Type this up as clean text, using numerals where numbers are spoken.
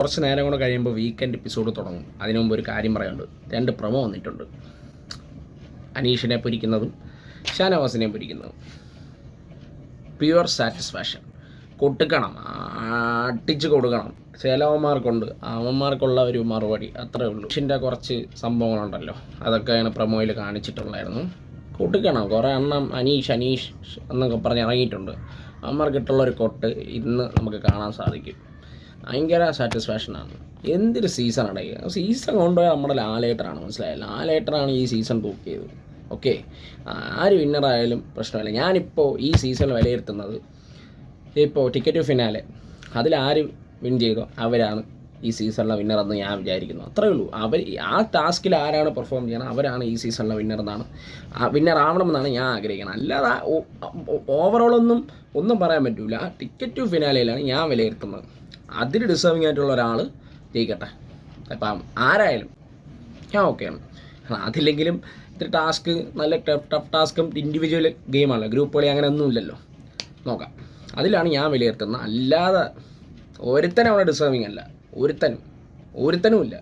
കുറച്ച് നേരം കൂടെ കഴിയുമ്പോൾ വീക്കെൻഡ് എപ്പിസോഡ് തുടങ്ങും. അതിനു മുമ്പ് ഒരു കാര്യം പറയാനുണ്ട്. 2 പ്രൊമോ വന്നിട്ടുണ്ട്. അനീഷിനെ പൊരിക്കുന്നതും ഷാനവാസിനെ പൊരിക്കുന്നതും. പ്യുവർ സാറ്റിസ്ഫാക്ഷൻ കൊടുക്കണം, അടിച്ച് കൊടുക്കണം. ചിലവന്മാർക്കുണ്ട്, അവന്മാർക്കുള്ള ഒരു മറുപടി അത്രേ ഉള്ളൂ. അനീഷിൻ്റെ കുറച്ച് സംഭവങ്ങളുണ്ടല്ലോ, അതൊക്കെയാണ് പ്രൊമോയിൽ കാണിച്ചിട്ടുള്ളായിരുന്നു. കൊടുക്കണം. കുറേ എണ്ണം അനീഷ് എന്നൊക്കെ പറഞ്ഞ് ഇറങ്ങിയിട്ടുണ്ട്. അവന്മാർക്കിട്ടുള്ളൊരു കൊട്ട് ഇന്ന് നമുക്ക് കാണാൻ സാധിക്കും. ഭയങ്കര സാറ്റിസ്ഫാക്ഷനാണ്. എന്തൊരു സീസണാണ്. സീസൺ കൊണ്ടുപോയാൽ നമ്മുടെ ലാലേട്ടനാണ്, മനസ്സിലായില്ല. ലാലേട്ടനാണ് ഈ സീസൺ തൂക്കിയത്. ഓക്കെ, ആര് വിന്നറായാലും പ്രശ്നമില്ല. ഞാനിപ്പോൾ ഈ സീസൺ വിലയിരുത്തുന്നത്, ഇപ്പോൾ ടിക്കറ്റ് ഫിനാലെ അതിലാര് വിൻ ചെയ്തോ അവരാണ് ഈ സീസണിലെ വിന്നറെന്ന് ഞാൻ വിചാരിക്കുന്നു. അത്രയേ ഉള്ളൂ. ആ ടാസ്കിൽ ആരാണ് പെർഫോം ചെയ്യണം അവരാണ് ഈ സീസണിലെ വിന്നർ ആവണമെന്നാണ് ഞാൻ ആഗ്രഹിക്കുന്നത്. അല്ലാതെ ഓവറോളൊന്നും പറയാൻ പറ്റില്ല. ടിക്കറ്റ് ഫിനാലയിലാണ് ഞാൻ വിലയിരുത്തുന്നത്. അതിൽ ഡിസേർവിംഗ് ആയിട്ടുള്ള ഒരാൾ ജയിക്കട്ടെ. അപ്പം ആരായാലും ഞാൻ ഓക്കെയാണ്. അതില്ലെങ്കിലും ഇത്തിരി ടാസ്ക്, നല്ല ടഫ് ടാസ്കും ഇൻഡിവിജ്വൽ ഗെയിമാണല്ലോ, ഗ്രൂപ്പ് കളി അങ്ങനെ ഒന്നുമില്ലല്ലോ. നോക്കാം, അതിലാണ് ഞാൻ വിലയിരുത്തുന്നത്. അല്ലാതെ ഒരുത്തനും അവിടെ ഡിസേർവിംഗ് അല്ല, ഒരുത്തനും ഇല്ല.